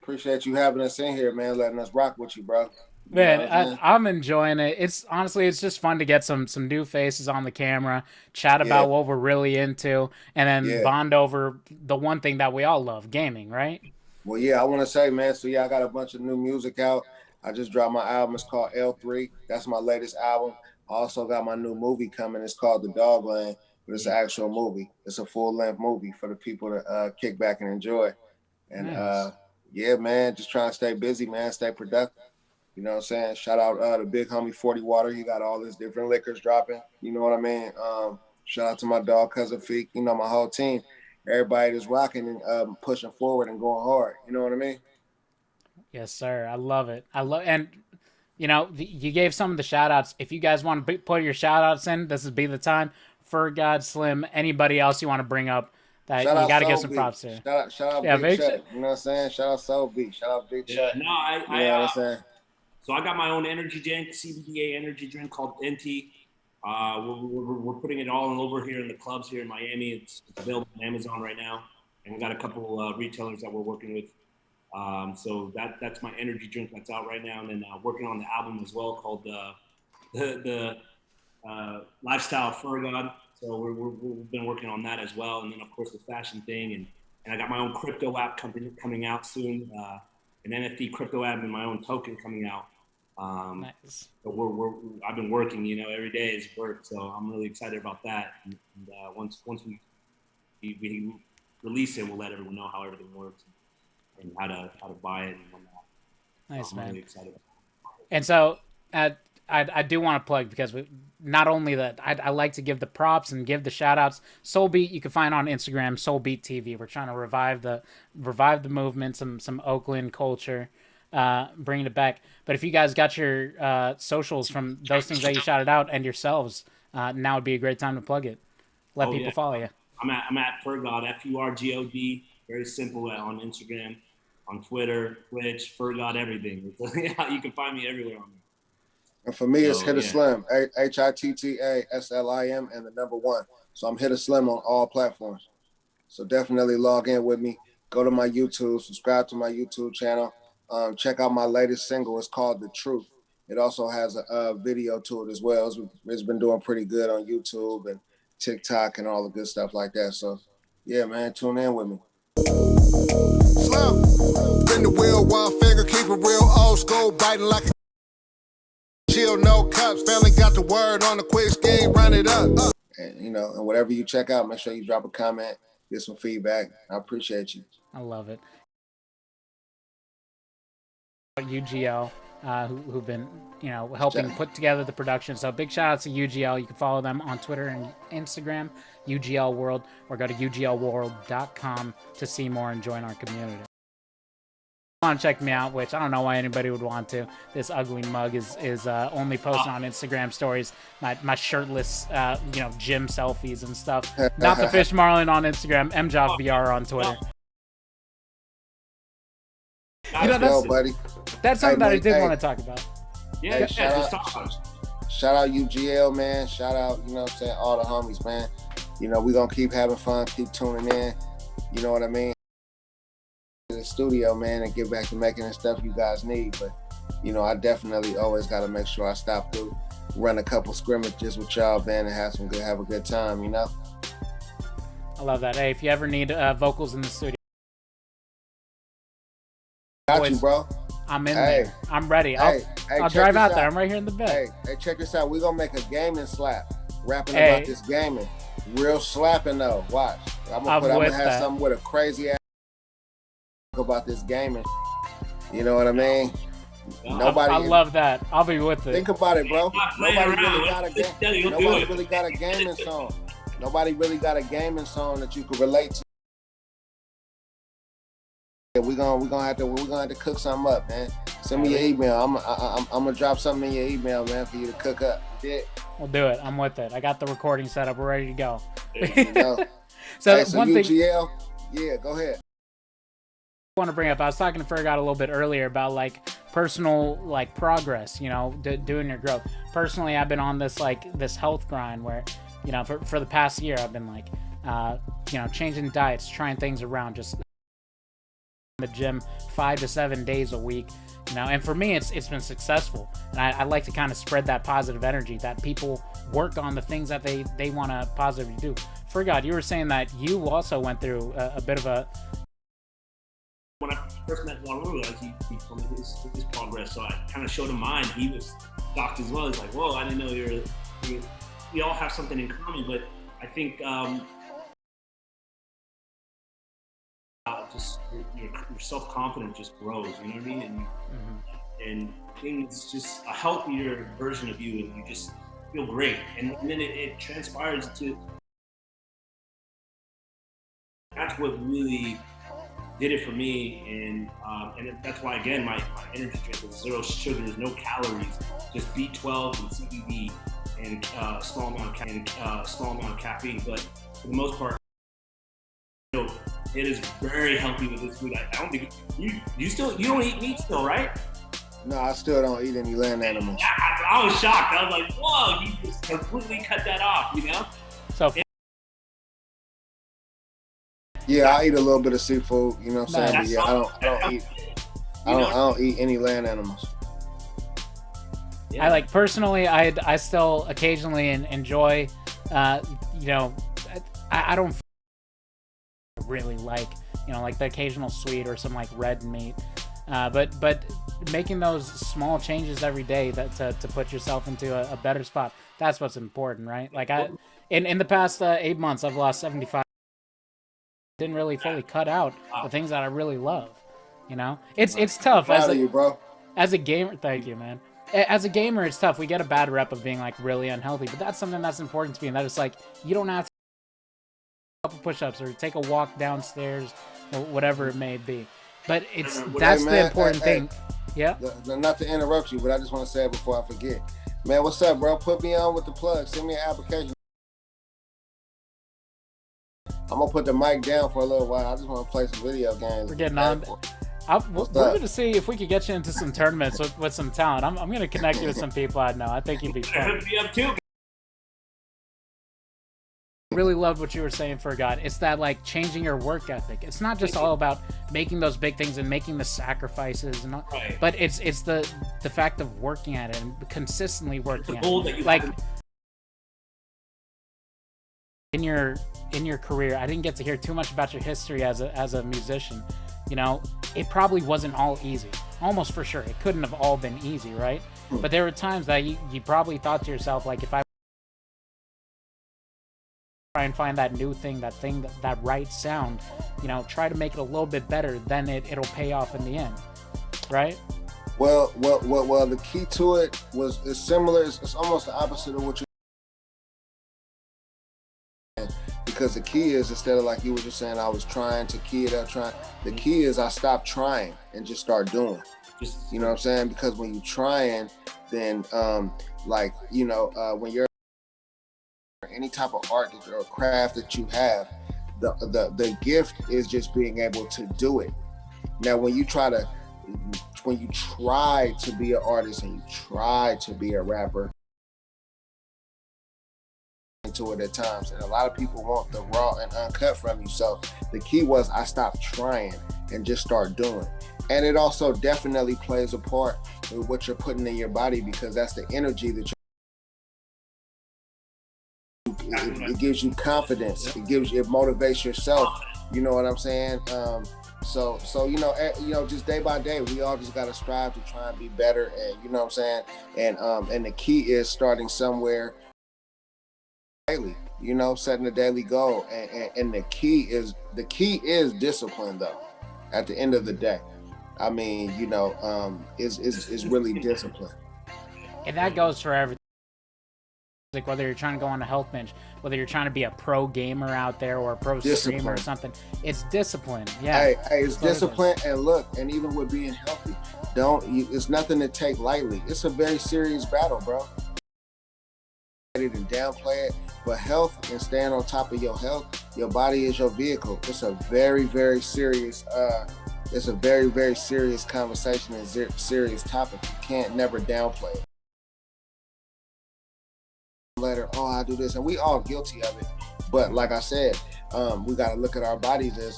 Appreciate you having us in here, man. Letting us rock with you, bro. You know Man, what I'm saying? I'm enjoying it. It's honestly, it's just fun to get some new faces on the camera, chat Yeah, about what we're really into, and then yeah. bond over the one thing that we all love, gaming, right? Well, yeah, I want to say, man. So yeah, I got a bunch of new music out. I just dropped my album. It's called L3. That's my latest album. I also got my new movie coming. It's called The Dogland, but it's an actual movie. It's a full length movie for the people to kick back and enjoy. And Nice. yeah, man, just trying to stay busy, man. Stay productive. You know what I'm saying? Shout out the big homie 40 Water. He got all his different liquors dropping. You know what I mean? Shout out to my dog, Cousin Feek. You know, my whole team. Everybody that's rocking and pushing forward and going hard. You know what I mean? Yes, sir. I love it. I love and you gave some of the shout outs. If you guys want to put your shout outs in, this would be the time. For God, Slim, anybody else you want to bring up that Shout you out got to give Soul some B. props to. Shout out Yeah, Big big. Chuck. You know what I'm saying? Shout out Soul B. Shout out Big Yeah, Chuck. no, You know what I'm saying? so I got my own energy drink, CBDA energy drink called NT. We're putting it all over here in the clubs here in Miami. It's available on Amazon right now, and we got a couple retailers that we're working with. So that's my energy drink that's out right now, and then working on the album as well called the Lifestyle Fur God. So we've been working on that as well, and then of course the fashion thing, and I got my own crypto app coming out soon, an NFT crypto app and my own token coming out. Nice. So I've been working, every day is work. So I'm really excited about that. And once we release it, we'll let everyone know how everything works and how to buy it and whatnot. Nice, I'm man. really excited. And so I do want to plug because not only that, I like to give the props and give the shout outs. Soulbeat, you can find on Instagram, Soulbeat TV. We're trying to revive the movement, some Oakland culture, bringing it back. But if you guys got your socials from those things that you shouted out and yourselves, now would be a great time to plug it. Let Oh people yeah, follow you. I'm at Fergod, Furgod. Very simple on Instagram, on Twitter, Twitch, Fergod, everything. You can find me everywhere on there. And for me, it's So Hitta yeah. Slim, HITTASLIM, and the number one. So I'm Hitta Slim on all platforms. So definitely log in with me. Go to my YouTube, subscribe to my YouTube channel. Check out my latest single. It's called The Truth. It also has a video to it as well. It's been doing pretty good on YouTube and TikTok and all the good stuff like that. So yeah, man, tune in with me. Slim, spin the wheel, one finger, keep it real old school, biting like a chill, no cups. Family got the word on the quick scheme, run it up. And and whatever you check out, make sure you drop a comment, get some feedback. I appreciate you. I love it. UGL, who've been helping put together the production. So big shout out to UGL. You can follow them on Twitter and Instagram, UGL World, or go to uglworld.com to see more and join our community. Want to check me out, which I don't know why anybody would want to. This ugly mug is only posted on Instagram stories. My shirtless gym selfies and stuff. Not the fish marlin on Instagram. MJovBR on Twitter. Go, buddy. That's something that I did hey. want to talk about. Yeah, shout just out- talk about it. Shout out UGL, man. Shout out, all the homies, man. We're going to keep having fun, keep tuning in. You know what I mean? To the studio, man, and get back to making the stuff you guys need. But, I definitely always got to make sure I stop through, run a couple scrimmages with y'all, man, and have a good time, I love that. Hey, if you ever need vocals in the studio, Got boys, you, bro. I'm in Hey. there. I'm ready. Hey, I'll check drive this out there. I'm right here in the bed. Hey, check this out. We're going to make a gaming slap. Rapping Hey. about this gaming. Real slapping, though. Watch. I'm I'm going to with have that. something with a crazy ass about this gaming. You know what I mean? Nobody. I love that. I'll be with it. Think about it, bro. Not playing Nobody around. really got a game. You'll do Nobody it. really got a gaming song. Nobody really got a gaming song that you could relate to. We're gonna have to cook something up, man. Send me your email. I'm gonna drop something in your email, man, for you to cook up. Yeah. We'll do it. I'm with it. I got the recording set up. We're ready to go. You know. So Hey, so one thing UGL, yeah, go ahead. I want to bring up, I was talking to Fergat a little bit earlier about personal progress, doing your growth. Personally, I've been on this health grind where, for the past year, I've been changing diets, trying things around, just the gym 5 to 7 days a week, you know, and for me it's been successful, and I like to kind of spread that positive energy that people work on the things that they want to positively do. Forgot, you were saying that you also went through a bit of a, when I first met Juan Rula, he told me his progress, so I kind of showed him mine. He was shocked as well. He's like, whoa, I didn't know we all have something in common. But I think just your self-confidence just grows, you know what I mean? And things, just a healthier version of you, and you just feel great. And then it transpires to, that's what really did it for me, and that's why, again, my energy drink is 0 sugars, no calories, just B12 and CBD, and small amount of caffeine. But for the most part, you know, it is very healthy with this food. I don't think you don't eat meat still, right? No, I still don't eat any land animals. Yeah, I was shocked. I was like, whoa, you just completely cut that off, you know? so Yeah, I eat a little bit of seafood, you know what I'm saying? But yeah, I don't eat any land animals. Yeah. I like, personally, I still occasionally enjoy, you know, I don't really like, you know, like the occasional sweet or some like red meat, but making those small changes every day that to put yourself into a better spot, that's what's important, right? Like in the past 8 months, I've lost 75. Didn't really fully cut out the things that I really love, you know. It's tough Proud of you, bro. As a gamer. Thank you, man. As a gamer, it's tough. We get a bad rep of being like really unhealthy, but that's something that's important to me, and that is like, you don't have to do a couple push-ups or take a walk downstairs or whatever it may be, but that's the important thing. Yeah, not to interrupt you, but I just want to say it before I forget, man. What's up, bro? Put me on with the plug. Send me an application. I'm gonna put the mic down for a little while. I just want to play some video games. We're getting on. We're going to see if we could get you into some tournaments with some talent. I'm going to connect you with some people I know. I think you'd be fun. I really loved what you were saying, Forgot. It's that, like, changing your work ethic. It's not just all about making those big things and making the sacrifices, and all, right, but it's the fact of working at it and consistently working at it. Like, in your career, I didn't get to hear too much about your history as a musician. You know, it probably wasn't all easy. Almost for sure, it couldn't have all been easy, right? But there were times that you probably thought to yourself, like, if I try and find that new thing, that right sound, you know, try to make it a little bit better, then it'll pay off in the end, right? Well, the key to it is similar. It's almost the opposite of what you. Because the key is, instead of like you were just saying, I was trying to key it up, the key is I stopped trying and just start doing. You know what I'm saying? Because when you're trying, then like, you know, when you're any type of art or craft that you have, the gift is just being able to do it. Now, when you try to be an artist and you try to be a rapper, into it at times, and a lot of people want the raw and uncut from you. So the key was I stopped trying and just start doing. And it also definitely plays a part with what you're putting in your body, because that's the energy that it gives you confidence. It motivates yourself. You know what I'm saying? So you know, just day by day, we all just gotta strive to try and be better. And you know what I'm saying? And the key is starting somewhere daily, you know, setting a daily goal, and the key is discipline, though. At the end of the day, I mean, you know, is really discipline. And that goes for everything. Like, whether you're trying to go on a health binge, whether you're trying to be a pro gamer out there or a pro streamer or something, it's discipline. Yeah, hey, it's discipline. And look, and even with being healthy, it's nothing to take lightly. It's a very serious battle, bro. To downplay it, but health and staying on top of your health, your body is your vehicle. It's a very, very serious conversation and serious topic. You can't never downplay it. Later, I do this, and we all guilty of it. But like I said, we got to look at our bodies as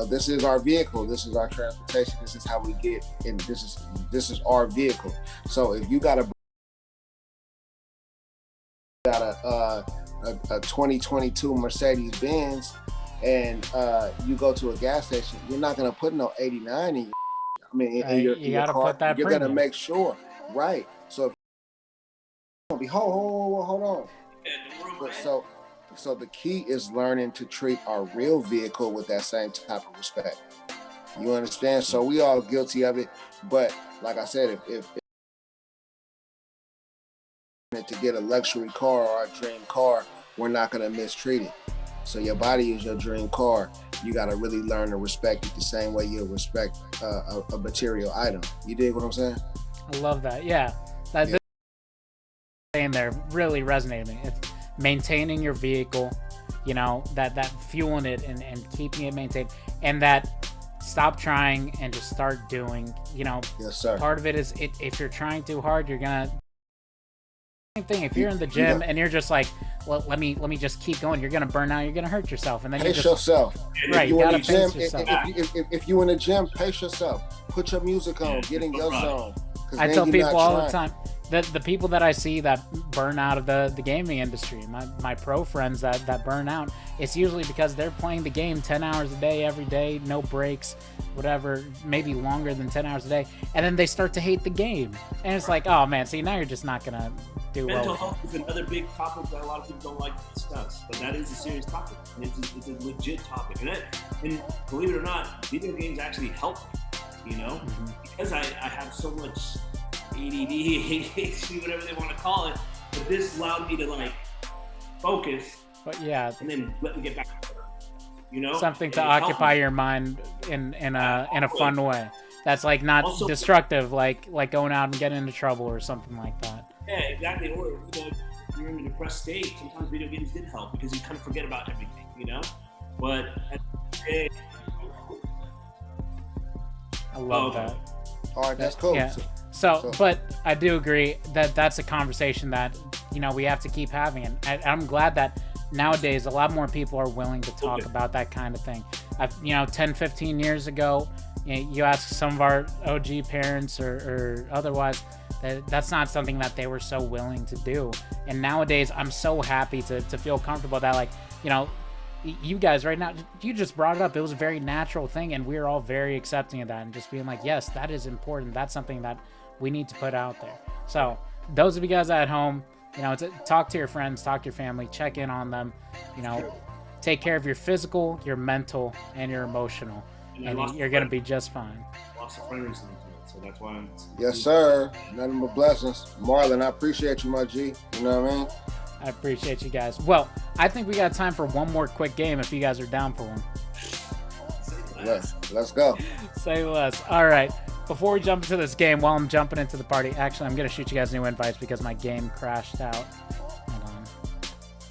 this is our vehicle, this is our transportation, this is how we get, and this is our vehicle. So if you got a 2022 Mercedes Benz and you go to a gas station, you're not going to put no 89 in your car. Put that you're premium. going to make sure, right? So if hold on. So the key is learning to treat our real vehicle with that same type of respect. You understand? So we all guilty of it, but like I said, if to get a luxury car or a dream car, we're not going to mistreat it. So your body is your dream car. You got to really learn to respect it the same way you respect a material item. You dig what I'm saying? I love that. Yeah. This saying there really resonated with me. It's maintaining your vehicle, that fueling it and keeping it maintained, and that stop trying and just start doing. Yes, sir. Part of it is if you're trying too hard, you're gonna. Same thing. If you're in the gym and you're just like, well, let me just keep going, you're gonna burn out. You're gonna hurt yourself, and then pace yourself. Right. You gotta pace yourself. If you in the gym, pace yourself. Put your music on. Get in your zone. I tell people all the time that the people that I see that burn out of the gaming industry, my pro friends that burn out, it's usually because they're playing the game 10 hours a day, every day, no breaks, whatever, maybe longer than 10 hours a day, and then they start to hate the game. And it's like, oh man, see, now you're just not gonna do well. Mental health is another big topic that a lot of people don't like to discuss, but that is a serious topic. And it's a legit topic. And believe it or not, video games actually help me, because I have so much ADD, ADHD, whatever they want to call it, but this allowed me to focus. But yeah, and then let me get back to work. Something to occupy your mind in a fun way. That's not also destructive, like going out and getting into trouble or something like that. Yeah, exactly. Or if you're in a depressed state, sometimes video games did help because you kind of forget about everything, But I love that. All right, that's cool. Yeah. So, but I do agree that that's a conversation that we have to keep having, and I'm glad that nowadays a lot more people are willing to talk about that kind of thing. 10, 15 years ago, you ask some of our OG parents or otherwise, that's not something that they were so willing to do. And nowadays, I'm so happy to feel comfortable that you guys right now, you just brought it up. It was a very natural thing, and we're all very accepting of that and just being like, yes, that is important. That's something that we need to put out there. So those of you guys at home, talk to your friends, talk to your family, check in on them, take care of your physical, your mental, and your emotional, and you're going to be just fine. Lost a friend recently, so that's why I'm... Yes, sir. Nothing but blessings. Marlon, I appreciate you, my G. You know what I mean? I appreciate you guys. Well, I think we got time for one more quick game if you guys are down for one. Let's go. Say less. All right. Before we jump into this game, while I'm jumping into the party, actually, I'm going to shoot you guys new invites because my game crashed out. Hold on.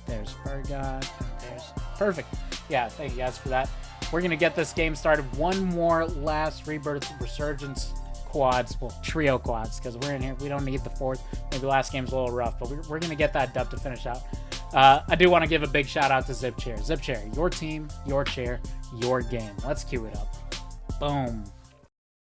There's Fergot. There's... Perfect. Yeah, thank you guys for that. We're going to get this game started. One more last Rebirth Resurgence quads, well, trio quads, because we're in here. We don't need the fourth. Maybe last game's a little rough, but we're going to get that dub to finish out. I do want to give a big shout out to Zip Chair. Zip Chair, your team, your chair, your game. Let's cue it up. Boom.